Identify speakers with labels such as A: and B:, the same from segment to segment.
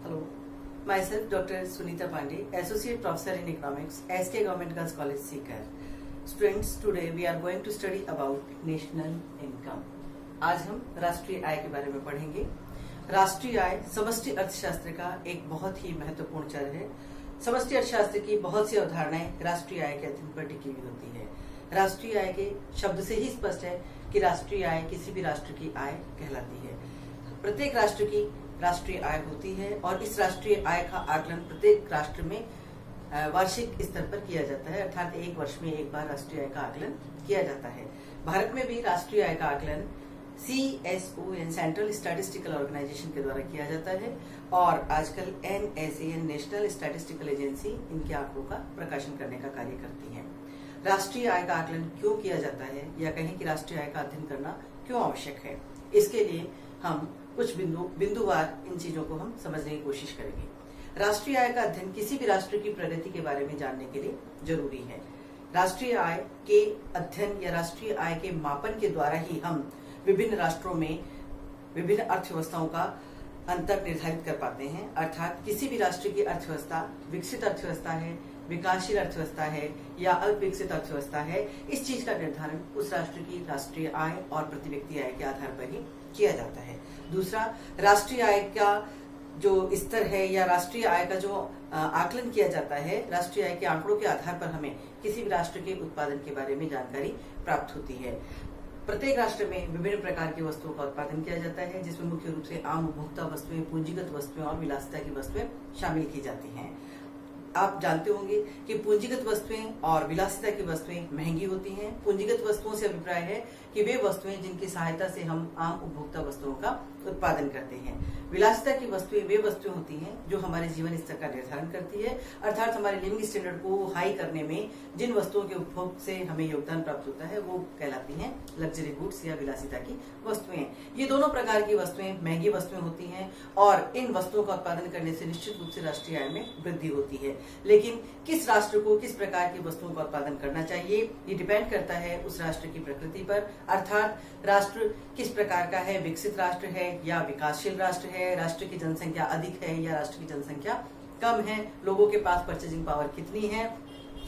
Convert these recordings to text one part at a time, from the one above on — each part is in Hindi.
A: Hello, myself Dr. Sunita Pandey, Associate Professor in Economics, SK Government Girls College, Sikar. Students, today we are going to study about national income. आज हम राष्ट्रीय आय के बारे में पढ़ेंगे। राष्ट्रीय आय समष्टि अर्थशास्त्र का एक बहुत ही महत्वपूर्ण चर है। समष्टि अर्थशास्त्र की बहुत सी अवधारणाएं राष्ट्रीय आय के अध्ययन पर टिकी हुई होती है। राष्ट्रीय आय के शब्द से ही स्पष्ट है कि राष्ट्रीय आय किसी भी राष्ट्र की आय कहलाती है। प्रत्येक राष्ट्र की राष्ट्रीय आय होती है और इस राष्ट्रीय आय का आकलन प्रत्येक राष्ट्र में वार्षिक स्तर पर किया जाता है, अर्थात एक वर्ष में एक बार राष्ट्रीय आय का आकलन किया जाता है। भारत में भी राष्ट्रीय आय का आकलन CSO सेंट्रल स्टैटिस्टिकल ऑर्गेनाइजेशन के द्वारा किया जाता है और आजकल NSAN नेशनल स्टैटिस्टिकल एजेंसी इनके आंकड़ों का प्रकाशन करने का कार्य करती है। राष्ट्रीय आय का आकलन क्यों किया जाता है या कहें कि राष्ट्रीय आय का अध्ययन करना क्यों आवश्यक है, इसके लिए हम कुछ बिंदुवार इन चीजों को हम समझने की कोशिश करेंगे। राष्ट्रीय आय का अध्ययन किसी भी राष्ट्र की प्रगति के बारे में जानने के लिए जरूरी है। राष्ट्रीय आय के अध्ययन या राष्ट्रीय आय के मापन के द्वारा ही हम विभिन्न राष्ट्रों में विभिन्न अर्थव्यवस्थाओं का अंतर निर्धारित कर पाते हैं, अर्थात किसी भी राष्ट्र की अर्थव्यवस्था विकसित अर्थव्यवस्था है, विकासशील अर्थव्यवस्था है या अल्प विकसित अर्थव्यवस्था है, इस चीज का निर्धारण उस राष्ट्र की राष्ट्रीय आय और प्रति व्यक्ति आय के आधार पर ही किया जाता है। दूसरा, राष्ट्रीय आय का जो स्तर है या राष्ट्रीय आय का जो आकलन किया जाता है, राष्ट्रीय आय के आंकड़ों के आधार पर हमें किसी भी राष्ट्र के उत्पादन के बारे में जानकारी प्राप्त होती है। प्रत्येक राष्ट्र में विभिन्न प्रकार की वस्तुओं का उत्पादन किया जाता है, जिसमें मुख्य रूप से आम उपभोक्ता वस्तुएं, पूंजीगत वस्तुएं और विलासिता की वस्तुएं शामिल की जाती हैं। आप जानते होंगे कि पूंजीगत वस्तुएं और विलासिता की वस्तुएं महंगी होती हैं। पूंजीगत वस्तुओं से अभिप्राय है कि वे वस्तुएं जिनकी सहायता से हम आम उपभोक्ता वस्तुओं का उत्पादन करते हैं। विलासिता की वस्तुएं वे वस्तुएं होती हैं जो हमारे जीवन स्तर का निर्धारण करती है, अर्थात हमारे लिविंग स्टैंडर्ड को हाई करने में जिन वस्तुओं के उपभोग से हमें योगदान प्राप्त होता है वो कहलाती हैं लग्जरी गुड्स या विलासिता की वस्तुएं। ये दोनों प्रकार की वस्तुएं महंगी वस्तुएं होती हैं और इन वस्तुओं का उत्पादन करने से निश्चित रूप से राष्ट्रीय आय में वृद्धि होती है। लेकिन किस राष्ट्र को किस प्रकार की वस्तुओं का उत्पादन करना चाहिए, ये डिपेंड करता है उस राष्ट्र की प्रकृति पर, अर्थात राष्ट्र किस प्रकार का है, विकसित राष्ट्र है या विकासशील राष्ट्र है, राष्ट्र की जनसंख्या अधिक है या राष्ट्र की जनसंख्या कम है, लोगों के पास परचेजिंग पावर कितनी है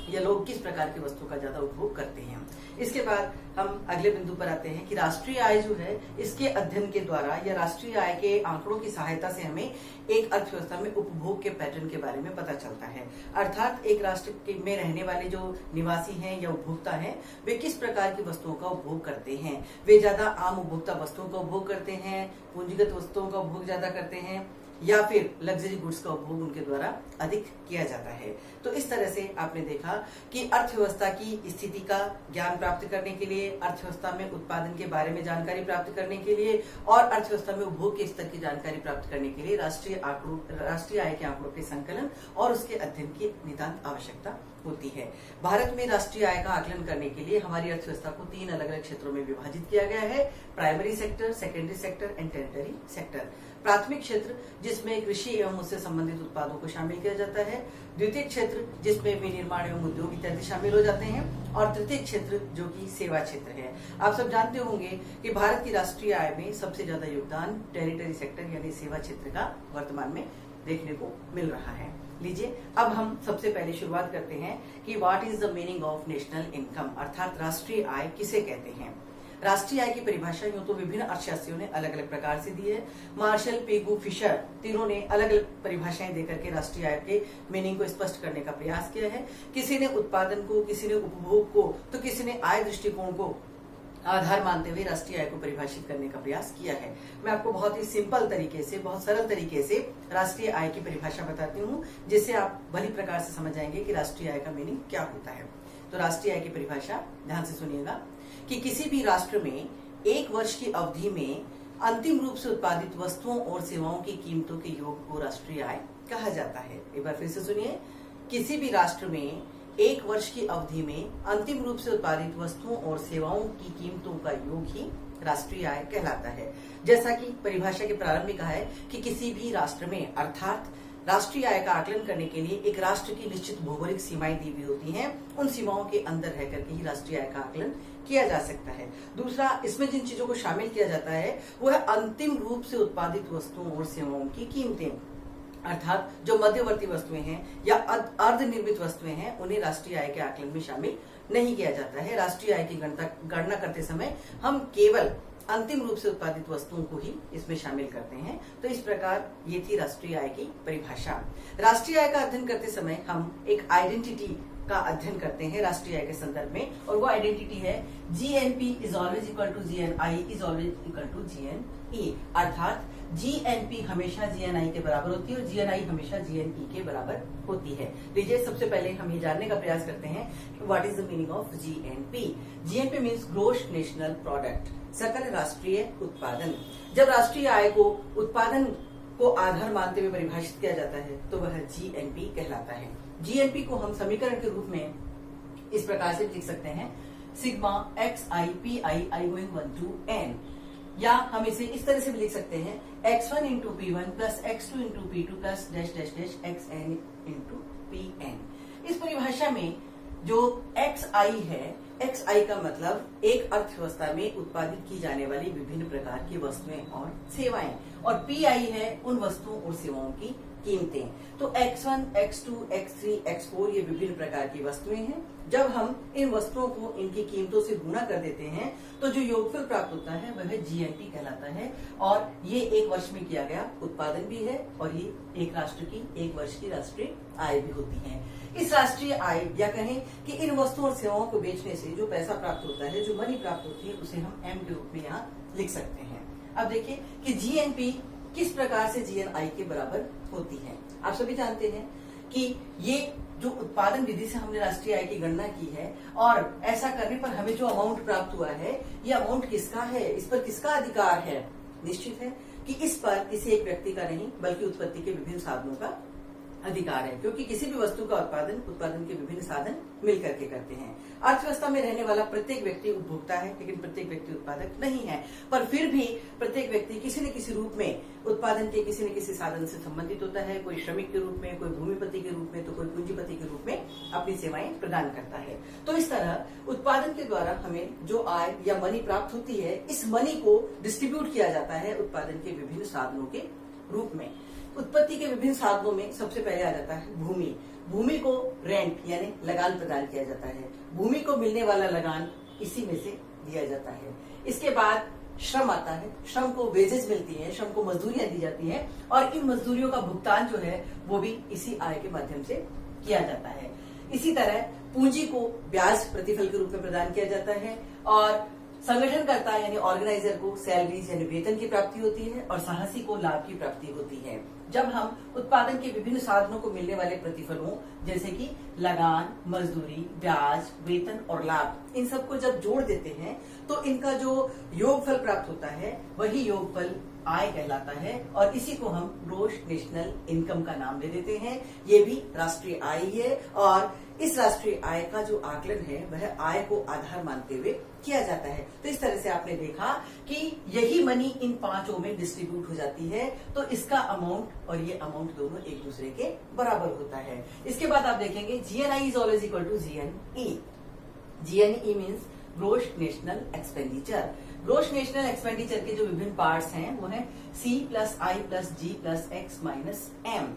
A: या लोग किस प्रकार की वस्तु का ज्यादा उपभोग करते हैं। इसके बाद हम अगले बिंदु पर आते हैं कि राष्ट्रीय आय जो है इसके अध्ययन के द्वारा या राष्ट्रीय आय के आंकड़ों की सहायता से हमें एक अर्थव्यवस्था में उपभोग के पैटर्न के बारे में पता चलता है, अर्थात एक राष्ट्र में रहने वाले जो निवासी हैं या उपभोक्ता हैं वे किस प्रकार की वस्तुओं का उपभोग करते हैं। वे ज्यादा आम उपभोक्ता वस्तुओं का उपभोग करते हैं, पूंजीगत वस्तुओं का उपभोग ज्यादा करते हैं या फिर लग्जरी गुड्स का उपभोग उनके द्वारा अधिक किया जाता है। तो इस तरह से आपने देखा कि अर्थव्यवस्था की स्थिति का ज्ञान प्राप्त करने के लिए, अर्थव्यवस्था में उत्पादन के बारे में जानकारी प्राप्त करने के लिए और अर्थव्यवस्था में उपभोग के स्तर की जानकारी प्राप्त करने के लिए राष्ट्रीय आय के आंकड़ों के संकलन और उसके अध्ययन की नितांत आवश्यकता होती है। भारत में राष्ट्रीय आय का आकलन करने के लिए हमारी अर्थव्यवस्था को 3 अलग अलग क्षेत्रों में विभाजित किया गया है: primary sector, secondary sector and territory sector. प्राथमिक क्षेत्र जिसमें कृषि एवं उससे संबंधित उत्पादों को शामिल किया जाता है, द्वितीय क्षेत्र जिसमें विनिर्माण एवं उद्योग इत्यादि शामिल हो जाते हैं और तृतीय क्षेत्र जो कि सेवा क्षेत्र है। आप सब जानते होंगे कि भारत की राष्ट्रीय आय में सबसे ज्यादा योगदान टेरिटरी सेक्टर यानी सेवा क्षेत्र का वर्तमान में देखने को मिल रहा है। लीजिए अब हम सबसे पहले शुरुआत करते हैं कि what is the meaning of national income, अर्थात राष्ट्रीय आय किसे कहते हैं। राष्ट्रीय आय की परिभाषा यूं तो विभिन्न अर्थशास्त्रियों ने अलग अलग प्रकार से दी है। मार्शल, पेगू, फिशर तीनों ने अलग अलग परिभाषाएं देकर के राष्ट्रीय आय के मीनिंग को स्पष्ट करने का प्रयास किया है। किसी ने उत्पादन को, किसी ने उपभोग को, तो किसी ने आय दृष्टिकोण को आधार मानते हुए राष्ट्रीय आय को परिभाषित करने का प्रयास किया है। मैं आपको बहुत ही सिंपल तरीके से, बहुत सरल तरीके से राष्ट्रीय आय की परिभाषा बताती हूँ, जिससे आप भली प्रकार से समझ जाएंगे कि राष्ट्रीय आय का मीनिंग क्या होता है। तो राष्ट्रीय आय की परिभाषा ध्यान से सुनिएगा कि किसी भी राष्ट्र में एक वर्ष की अवधि में अंतिम रूप से उत्पादित वस्तुओं और सेवाओं की कीमतों के योग को राष्ट्रीय आय कहा जाता है। एक बार फिर से सुनिए, किसी भी राष्ट्र में एक वर्ष की अवधि में अंतिम रूप से उत्पादित वस्तुओं और सेवाओं की कीमतों का योग ही राष्ट्रीय आय कहलाता है। जैसा कि परिभाषा के प्रारंभ में कहा है कि किसी भी राष्ट्र में, अर्थात राष्ट्रीय आय का आकलन करने के लिए एक राष्ट्र की निश्चित भौगोलिक सीमाएं दी हुई होती हैं, उन सीमाओं के अंदर रह करके ही राष्ट्रीय आय का आकलन किया जा सकता है। दूसरा, इसमें जिन चीजों को शामिल किया जाता है वो है अंतिम रूप से उत्पादित वस्तुओं और सेवाओं की कीमतें। अर्थात जो मध्यवर्ती वस्तुएं हैं या अर्धनिर्मित वस्तुएं हैं उन्हें राष्ट्रीय आय के आकलन में शामिल नहीं किया जाता है। राष्ट्रीय आय की गणना करते समय हम केवल अंतिम रूप से उत्पादित वस्तुओं को ही इसमें शामिल करते हैं। तो इस प्रकार ये थी राष्ट्रीय आय की परिभाषा। राष्ट्रीय आय का अध्ययन करते समय हम एक आइडेंटिटी का अध्ययन करते हैं राष्ट्रीय आय के संदर्भ में, और वो आइडेंटिटी है GNP is always equal to GNI is always equal to GNE, अर्थात GNP हमेशा GNI के बराबर होती है और GNI हमेशा GNE के बराबर होती है। लीजिए सबसे पहले हम ये जानने का प्रयास करते हैं what is the meaning of GNP। GNP means gross national product, सकल राष्ट्रीय उत्पादन। जब राष्ट्रीय आय को उत्पादन को आधार मानते हुए परिभाषित किया जाता है तो वह GNP कहलाता है। GNP को हम समीकरण के रूप में इस प्रकार से लिख सकते हैं, sigma XI PI going 1 to N, या हम इसे इस तरह से भी लिख सकते हैं X1 into P1 plus X2 into P2 plus dash dash dash XN into PN। इस परिभाषा में जो XI है, XI का मतलब एक अर्थव्यवस्था में उत्पादित की जाने वाली विभिन्न प्रकार की वस्तुएं और सेवाएं, और PI है उन वस्तुओं और सेवाओं की कीमतें। तो X1, X2, X3, X4 ये विभिन्न प्रकार की वस्तुएं हैं। जब हम इन वस्तुओं को इनकी कीमतों से गुणा कर देते हैं तो जो योगफल प्राप्त होता है वह GNP कहलाता है, और ये एक वर्ष में किया गया उत्पादन भी है और ये एक राष्ट्र की एक वर्ष की राष्ट्रीय आय भी होती है। इस राष्ट्रीय आय या कहें कि इन वस्तुओं और सेवाओं को बेचने से जो पैसा प्राप्त होता है, जो मनी प्राप्त होती है, उसे हम M के रूप में यहाँ लिख सकते हैं। अब देखिए कि GNP किस प्रकार से GNI के बराबर होती है। आप सभी जानते हैं कि ये जो उत्पादन विधि से हमने राष्ट्रीय आय की गणना की है, और ऐसा करने पर हमें जो अमाउंट प्राप्त हुआ है, ये अमाउंट किसका है, इस पर किसका अधिकार है। निश्चित है कि इस पर किसी एक व्यक्ति का नहीं बल्कि उत्पत्ति के विभिन्न साधनों का अधिकार है, क्योंकि किसी भी वस्तु का उत्पादन के विभिन्न साधन मिलकर के करते हैं। अर्थव्यवस्था में रहने वाला प्रत्येक व्यक्ति उपभोक्ता है, लेकिन प्रत्येक व्यक्ति उत्पादक नहीं है, पर फिर भी प्रत्येक व्यक्ति किसी न किसी रूप में उत्पादन के किसी न किसी साधन से संबंधित होता है। कोई श्रमिक के रूप में, कोई भूमिपति के रूप में, तो कोई पूंजीपति के रूप में अपनी सेवाएं प्रदान करता है। तो इस तरह उत्पादन के द्वारा हमें जो आय या मनी प्राप्त होती है, इस मनी को डिस्ट्रीब्यूट किया जाता है उत्पादन के विभिन्न साधनों के रूप में। उत्पत्ति के विभिन्न साधनों में सबसे पहले आ जाता है भूमि। भूमि को रेंट यानी लगान प्रदान किया जाता है। भूमि को मिलने वाला लगान इसी में से दिया जाता है। इसके बाद श्रम आता है। श्रम को वेजेस मिलती है, श्रम को मजदूरियां दी जाती हैं, और इन मजदूरियों का भुगतान जो है वो भी इसी आय के माध्यम से किया जाता है। इसी तरह पूंजी को ब्याज प्रतिफल के रूप में प्रदान किया जाता है, और संगठनकर्ता यानी ऑर्गेनाइजर को सैलरीज यानी वेतन की प्राप्ति होती है, और साहसी को लाभ की प्राप्ति होती है। जब हम उत्पादन के विभिन्न साधनों को मिलने वाले प्रतिफलों जैसे कि लगान, मजदूरी, ब्याज, वेतन और लाभ, इन सबको जब जोड़ देते हैं तो इनका जो योगफल प्राप्त होता है वही योगफल आय कहलाता है, और इसी को हम ग्रोस नेशनल इनकम का नाम दे देते हैं। ये भी राष्ट्रीय आय है, और इस राष्ट्रीय आय का जो आकलन है वह आय को आधार मानते हुए किया जाता है। तो इस तरह से आपने देखा कि यही मनी इन पांचों में डिस्ट्रीब्यूट हो जाती है, तो इसका अमाउंट और ये अमाउंट दोनों एक दूसरे के बराबर होता है। इसके बाद आप देखेंगे GNI is always equal to GNE। GNE means gross national expenditure. Gross national expenditure के जो विभिन्न पार्ट्स हैं वो है C plus I plus G plus X minus M।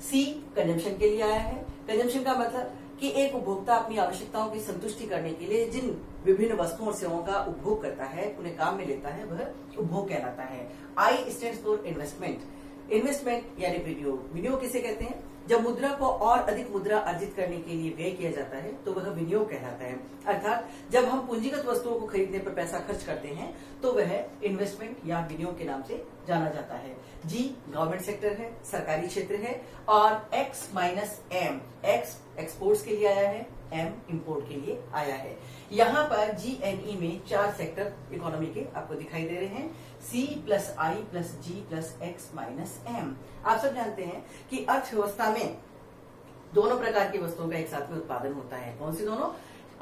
A: C consumption के लिए आया है। कंजम्पशन का मतलब कि एक उपभोक्ता अपनी आवश्यकताओं की संतुष्टि करने के लिए जिन विभिन्न वस्तुओं और सेवाओं का उपभोग करता है, उन्हें काम में लेता है, वह उपभोग कहलाता है। I stands for investment. Investment यानी विनियोग। विनियोग किसे कहते हैं? जब मुद्रा को और अधिक मुद्रा अर्जित करने के लिए व्यय किया जाता है तो वह विनियोग कहलाता है। अर्थात जब हम पूंजीगत वस्तुओं को खरीदने पर पैसा खर्च करते हैं तो वह इन्वेस्टमेंट या विनियोग के नाम से जाना जाता है। G गवर्नमेंट सेक्टर है, सरकारी क्षेत्र है, और X minus M, X exports के लिए आया है, M इंपोर्ट के लिए आया है। यहाँ पर GNE में 4 सेक्टर इकोनॉमी के आपको दिखाई दे रहे हैं, C plus I plus G plus X minus M। आप सब जानते हैं कि अर्थव्यवस्था में दोनों प्रकार की वस्तुओं का एक साथ में उत्पादन होता है। कौन सी दोनों?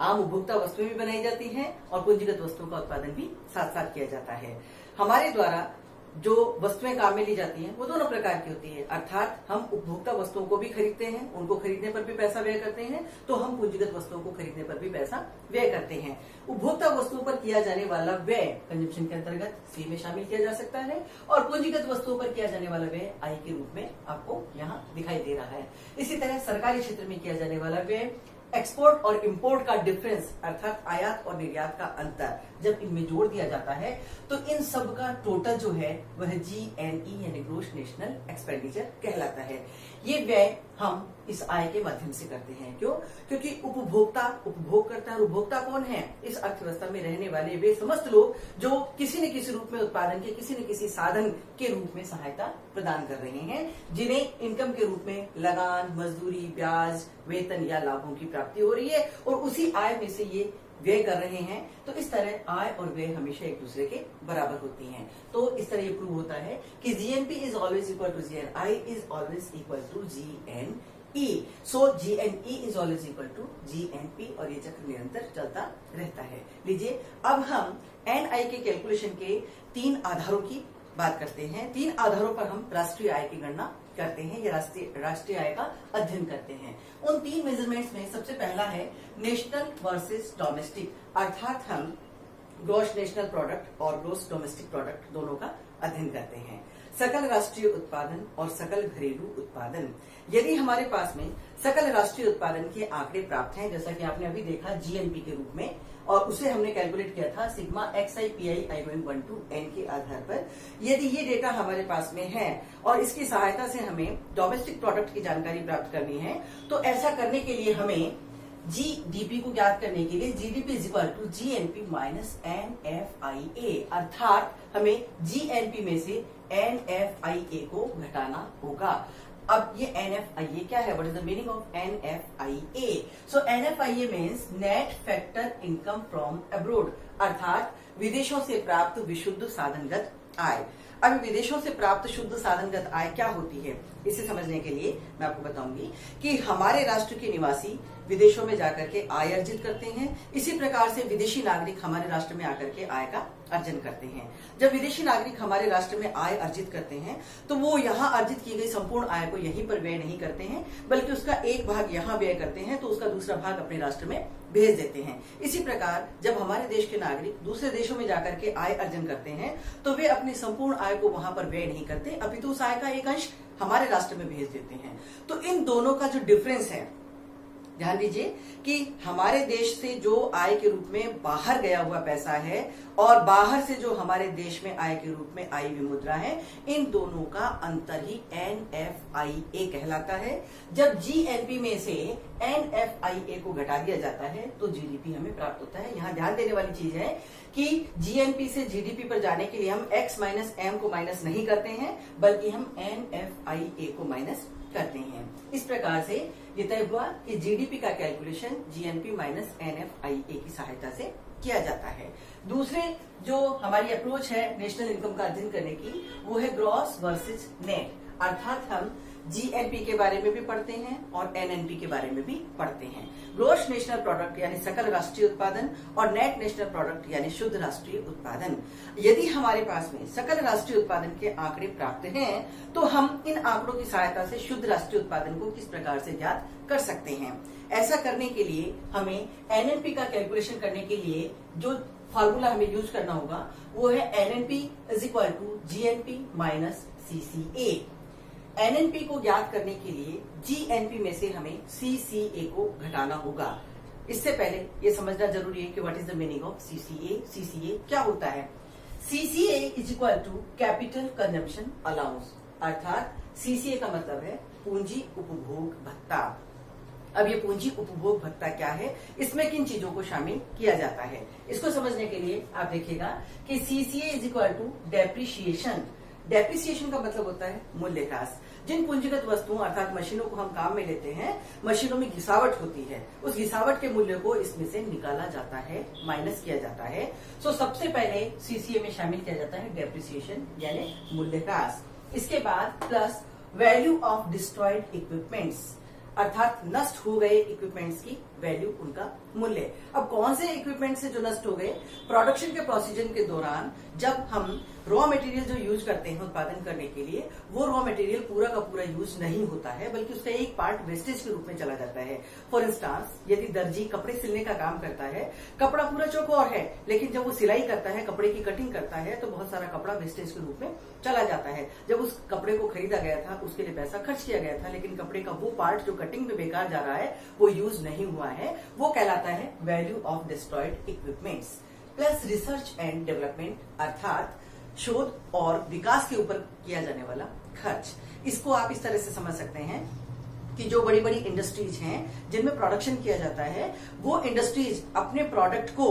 A: आम उपभोक्ता वस्तुएं भी बनाई जाती हैं और पूंजीगत वस्तुओं का उत्पादन भी साथ साथ किया जाता है। हमारे द्वारा जो वस्तुएं काम में ली जाती हैं वो दोनों प्रकार की होती है, अर्थात हम उपभोक्ता वस्तुओं को भी खरीदते हैं, उनको खरीदने पर भी पैसा व्यय करते हैं, तो हम पूंजीगत वस्तुओं को खरीदने पर भी पैसा व्यय करते हैं। उपभोक्ता वस्तुओं पर किया जाने वाला व्यय कंजम्पशन के अंतर्गत सी में शामिल किया जा सकता है और पूंजीगत वस्तुओं पर किया जाने वाला व्यय आई के रूप में आपको यहाँ दिखाई दे रहा है। इसी तरह सरकारी क्षेत्र में किया जाने वाला व्यय, एक्सपोर्ट और इंपोर्ट का डिफरेंस अर्थात आयात और निर्यात का अंतर जब इनमें जोड़ दिया जाता है तो इन सब का टोटल जो है वह GNE यानी ग्रॉस नेशनल एक्सपेंडिचर कहलाता है। ये व्यय हम इस आय के माध्यम से करते हैं। क्यों? क्योंकि उपभोक्ता उपभोग करता है। उपभोक्ता कौन है? इस अर्थव्यवस्था में रहने वाले वे समस्त लोग जो किसी न किसी रूप में उत्पादन के किसी न किसी साधन के रूप में सहायता प्रदान कर रहे हैं, जिन्हें इनकम के रूप में लगान, मजदूरी, ब्याज, वेतन या लाभों की प्राप्ति हो रही है और उसी आय में से ये व्यय कर रहे हैं। तो इस तरह आय और व्यय हमेशा एक दूसरे के बराबर होती हैं। तो इस तरह ये प्रूव होता है कि GNP is always equal to GNI is always equal to GNE। So GNE is always equal to GNP और ये चक्र निरंतर चलता रहता है। लीजिए अब हम NI के कैलकुलेशन के 3 आधारों की बात करते हैं। 3 आधारों पर हम राष्ट्रीय आय की गणना करते हैं या राष्ट्रीय आय का अध्ययन करते हैं। उन 3 मेजरमेंट्स में सबसे पहला है नेशनल वर्सेस डोमेस्टिक, अर्थात हम ग्रॉस नेशनल प्रोडक्ट और ग्रॉस डोमेस्टिक प्रोडक्ट दोनों का अध्ययन करते हैं। सकल राष्ट्रीय उत्पादन और सकल घरेलू उत्पादन। यदि हमारे पास में सकल राष्ट्रीय उत्पादन के आंकड़े प्राप्त हैं, जैसा कि आपने अभी देखा GNP के रूप में, और उसे हमने कैलकुलेट किया था sigma XI PI I going 1 to N के आधार पर, यदि ये डेटा हमारे पास में है और इसकी सहायता से हमें डोमेस्टिक प्रोडक्ट की जानकारी प्राप्त करनी है, तो ऐसा करने के लिए हमें GDP को ज्ञात करने के लिए GDP is equal to GNP minus NFIA, अर्थात हमें GNP में से NFIA को घटाना होगा। अब ये NFIA क्या है? What is the meaning of NFIA? So NFIA means net factor income from abroad, अर्थात विदेशों से प्राप्त विशुद्ध साधनगत आय। अब विदेशों से प्राप्त शुद्ध साधनगत आय क्या होती है, इसे समझने के लिए मैं आपको बताऊंगी कि हमारे राष्ट्र के निवासी विदेशों में जाकर के आय अर्जित करते हैं, इसी प्रकार से विदेशी नागरिक हमारे राष्ट्र में आकर के आय का अर्जन करते हैं। जब विदेशी नागरिक हमारे राष्ट्र में आय अर्जित करते हैं तो वो यहाँ अर्जित की गई संपूर्ण आय को यहीं पर व्यय नहीं करते हैं, बल्कि उसका एक भाग यहाँ व्यय करते हैं तो उसका दूसरा भाग अपने राष्ट्र में भेज देते हैं। इसी प्रकार जब हमारे देश के नागरिक दूसरे देशों में जाकर के आय अर्जन करते हैं तो वे अपनी संपूर्ण आय को वहां पर व्यय नहीं करते, अपितु उस आय का एक अंश हमारे राष्ट्र में भेज देते हैं। तो इन दोनों का जो डिफरेंस है, ध्यान दीजिए कि हमारे देश से जो आय के रूप में बाहर गया हुआ पैसा है और बाहर से जो हमारे देश में आय के रूप में आई हुई मुद्रा है, इन दोनों का अंतर ही NFIA कहलाता है। जब GNP में से NFIA को घटा दिया जाता है तो GDP हमें प्राप्त होता है। यहाँ ध्यान देने वाली चीज है कि GNP से GDP पर जाने के लिए हम X माइनस M को माइनस नहीं करते हैं, बल्कि हम NFIA को माइनस करते हैं। इस प्रकार से ये तय हुआ कि GDP का कैलकुलेशन GNP माइनस NFIA की सहायता से किया जाता है। दूसरे जो हमारी अप्रोच है नेशनल इनकम का अध्ययन करने की, वो है ग्रॉस वर्सेस नेट, अर्थात हम GNP के बारे में भी पढ़ते हैं और NNP के बारे में भी पढ़ते हैं। ग्रॉस नेशनल प्रोडक्ट यानी सकल राष्ट्रीय उत्पादन और नेट नेशनल प्रोडक्ट यानी शुद्ध राष्ट्रीय उत्पादन। यदि हमारे पास में सकल राष्ट्रीय उत्पादन के आंकड़े प्राप्त हैं तो हम इन आंकड़ों की सहायता से शुद्ध राष्ट्रीय उत्पादन को किस प्रकार से ज्ञात कर सकते हैं। ऐसा करने के लिए हमें NNP का कैलकुलेशन करने के लिए जो फॉर्मूला हमें यूज करना होगा वो है NNP is equal to GNP minus CCA। NNP को ज्ञात करने के लिए GNP में से हमें CCA को घटाना होगा। इससे पहले ये समझना जरूरी है कि what is the meaning of CCA। CCA क्या होता है? CCA is equal to capital consumption allowance, अर्थात CCA का मतलब है पूंजी उपभोग भत्ता। अब ये पूंजी उपभोग भत्ता क्या है, इसमें किन चीजों को शामिल किया जाता है, इसको समझने के लिए आप देखिएगा कि CCA is equal to depreciation. Depreciation का मतलब होता है मूल्यह्रास। जिन पूंजीगत वस्तुओं अर्थात मशीनों को हम काम में लेते हैं, मशीनों में घिसावट होती है, उस घिसावट के मूल्य को इसमें से निकाला जाता है, माइनस किया जाता है। सो सबसे पहले CCA में शामिल किया जाता है डेप्रिसिएशन यानी मूल्यह्रास। इसके बाद plus value of destroyed equipments, अर्थात नष्ट हो गए इक्विपमेंट्स की वैल्यू, उनका मूल्य। अब कौन से इक्विपमेंट से जो नष्ट हो गए? प्रोडक्शन के प्रोसीजर के दौरान जब हम रॉ मटेरियल जो यूज करते हैं उत्पादन करने के लिए, वो रॉ मटेरियल पूरा का पूरा यूज नहीं होता है, बल्कि उसका एक पार्ट वेस्टेज के रूप में चला जाता है। फॉर इंस्टांस, यदि दर्जी कपड़े सिलने का काम करता है, कपड़ा पूरा चौकोर है, लेकिन जब वो सिलाई करता है, कपड़े की कटिंग करता है, तो बहुत सारा कपड़ा वेस्टेज के रूप में चला जाता है। जब उस कपड़े को खरीदा गया था, उसके लिए पैसा खर्च किया गया था, लेकिन कपड़े का वो पार्ट जो कटिंग में बेकार जा रहा है, वो यूज नहीं हुआ है, वो कहलाता है value of destroyed equipments. Plus research and development, अर्थात शोध और विकास के ऊपर किया जाने वाला खर्च। इसको आप इस तरह से समझ सकते हैं कि जो बड़ी बड़ी इंडस्ट्रीज हैं जिनमें प्रोडक्शन किया जाता है, वो इंडस्ट्रीज अपने प्रोडक्ट को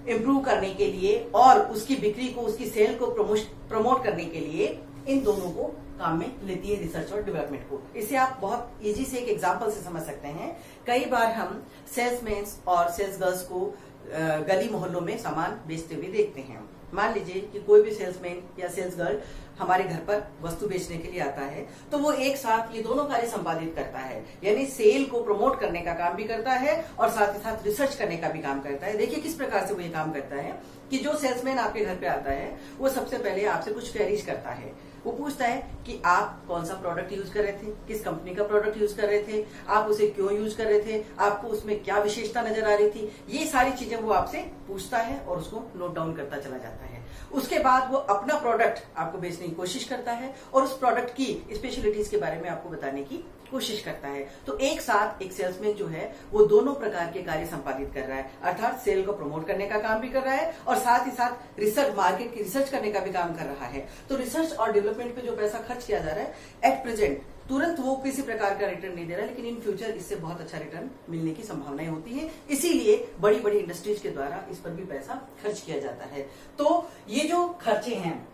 A: इम्प्रूव करने के लिए और उसकी बिक्री को, उसकी सेल को प्रमोट करने के लिए इन दोनों को काम में लेती है, रिसर्च और डेवलपमेंट को। इसे आप बहुत इजी से एक एग्जांपल से समझ सकते हैं। कई बार हम सेल्समैन और सेल्स गर्ल्स को गली मोहल्लों में सामान बेचते हुए देखते हैं। मान लीजिए कि कोई भी सेल्समैन या सेल्स गर्ल हमारे घर पर वस्तु बेचने के लिए आता है, तो वो एक साथ ये दोनों कार्य संपादित करता है, यानी सेल को प्रमोट करने का काम भी करता है और साथ ही साथ रिसर्च करने का भी काम करता है। देखिए किस प्रकार से वो ये काम करता है कि जो सेल्समैन आपके घर पे आता है, वो सबसे पहले आपसे कुछ क्वेरीज करता है। वो पूछता है कि आप कौन सा प्रोडक्ट यूज कर रहे थे, किस कंपनी का प्रोडक्ट यूज कर रहे थे, आप उसे क्यों यूज कर रहे थे, आपको उसमें क्या विशेषता नजर आ रही थी। ये सारी चीजें वो आपसे पूछता है और उसको नोट डाउन करता चला जाता है। उसके बाद वो अपना प्रोडक्ट आपको बेचने की कोशिश करता है और उस प्रोडक्ट की स्पेशलिटीज के बारे में आपको बताने की कोशिश करता है। तो एक साथ एक सेल्समैन जो है वो दोनों प्रकार के कार्य संपादित कर रहा है, अर्थात सेल को प्रमोट करने का काम भी कर रहा है और साथ ही साथ रिसर्च, मार्केट की रिसर्च करने का भी काम कर रहा है। तो रिसर्च और डेवलपमेंट पे जो पैसा खर्च किया जा रहा है, एट प्रेजेंट तुरंत वो किसी प्रकार का रिटर्न नहीं दे रहा, लेकिन इन फ्यूचर इससे बहुत अच्छा रिटर्न मिलने की संभावनाएं होती है। इसीलिए बड़ी बड़ी इंडस्ट्रीज के द्वारा इस पर भी पैसा खर्च किया जाता है। तो ये जो खर्चे हैं,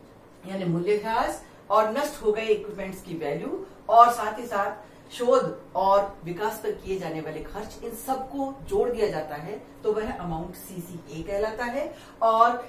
A: यानी मूल्यह्रास और नष्ट हो गए इक्विपमेंट्स की वैल्यू और साथ ही साथ शोध और विकास पर किए जाने वाले खर्च, इन सबको जोड़ दिया जाता है तो वह अमाउंट सीसीए कहलाता है। और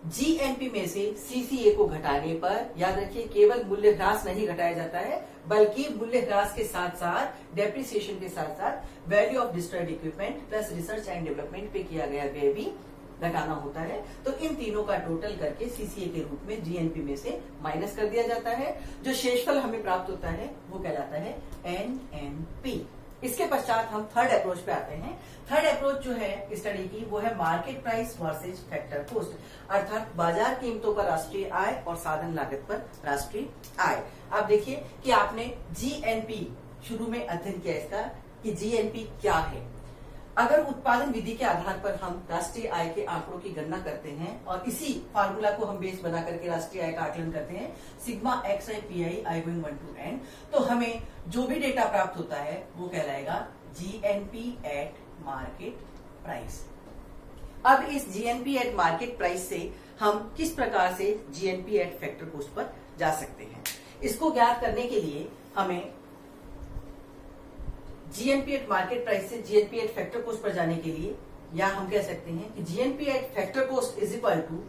A: जीएनपी में से सीसीए को घटाने पर, याद रखिए, केवल मूल्यह्रास नहीं घटाया जाता है, बल्कि मूल्यह्रास के साथ साथ, डेप्रिसिएशन के साथ साथ value of destroyed equipment plus research and development पे किया गया व्यय भी घटाना होता है। तो इन तीनों का टोटल करके सीसीए के रूप में जीएनपी में से माइनस कर दिया जाता है। जो शेषफल हमें प्राप्त होता है वो कहलाता है एनएनपी। इसके पश्चात हम थर्ड अप्रोच पे आते हैं। थर्ड अप्रोच जो है स्टडी की, वो है market price versus factor cost, अर्थात बाजार कीमतों पर राष्ट्रीय आय और साधन लागत पर राष्ट्रीय आय। आप देखिए कि आपने जीएनपी शुरू में अध्ययन किया इसका कि जीएनपी क्या है। अगर उत्पादन विधि के आधार पर हम राष्ट्रीय आय के आंकड़ों की गणना करते हैं और इसी फार्मूला को हम बेस बना करके राष्ट्रीय आय का आकलन करते हैं, sigma x I P I I going 1 to n, तो हमें जो भी डेटा प्राप्त होता है वो कहलाएगा जीएनपी एट मार्केट प्राइस। अब इस जीएनपी एट मार्केट प्राइस से हम किस प्रकार से GNP at factor cost per जा सकते हैं, इसको ज्ञात करने के लिए हमें जीएनपी एट मार्केट प्राइस से GNP at factor cost per जाने के लिए, या हम कह सकते हैं कि GNP at factor cost is equal to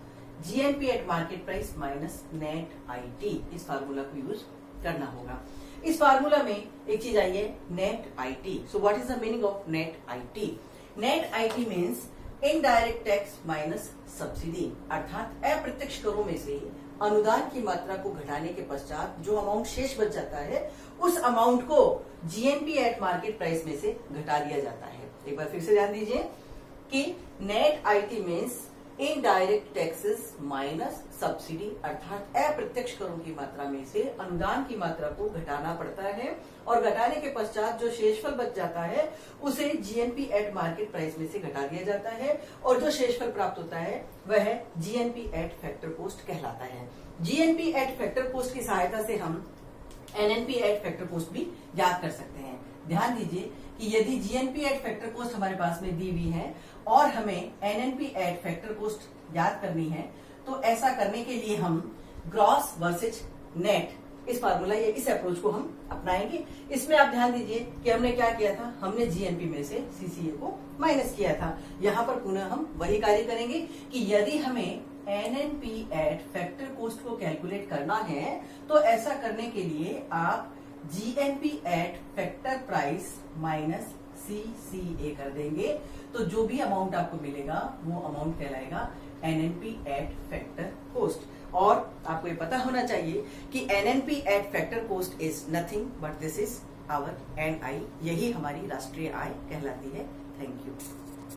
A: GNP at market price minus net IT, इस फार्मूला को यूज करना होगा। इस फार्मूला में एक चीज आई है, net IT. So what is the meaning of net IT? Net IT means indirect tax minus subsidy, अर्थात अप्रत्यक्ष करों में से अनुदान की मात्रा को घटाने के पश्चात जो अमाउंट शेष बच जाता है, उस अमाउंट को जीएनपी एट मार्केट प्राइस में से घटा दिया जाता है। एक बार फिर से ध्यान दीजिए कि net IT means indirect taxes minus subsidy, अर्थात अप्रत्यक्ष करों की मात्रा में से अनुदान की मात्रा को घटाना पड़ता है और घटाने के पश्चात जो शेषफल बच जाता है उसे जीएनपी एट मार्केट प्राइस में से घटा दिया जाता है और जो शेषफल प्राप्त होता है वह जीएनपी एट फैक्टर कॉस्ट कहलाता है। जीएनपी एट फैक्टर कॉस्ट की सहायता से हम एनएनपी एट फैक्टर कॉस्ट भी याद कर सकते हैं। ध्यान दीजिए कि यदि जीएनपी एट फैक्टर कॉस्ट हमारे पास में दी हुई है और हमें एनएनपी एट फैक्टर कॉस्ट याद करनी है, तो ऐसा करने के लिए हम ग्रॉस वर्सेज नेट, इस फार्मूला या इस अप्रोच को हम अपनाएंगे। इसमें आप ध्यान दीजिए कि हमने क्या किया था, हमने जीएनपी में से सीसीए को माइनस किया था। यहाँ पर पुनः हम वही कार्य करेंगे कि यदि हमें एनएनपी एट फैक्टर कॉस्ट को कैलकुलेट करना है तो ऐसा करने के लिए आप GNP at factor price minus CCA कर देंगे, तो जो भी अमाउंट आपको मिलेगा वो अमाउंट कहलाएगा एनएनपी एट फैक्टर कोस्ट। और आपको ये पता होना चाहिए कि NNP at factor cost is nothing but this is our NI, यही हमारी राष्ट्रीय आय कहलाती है। Thank you.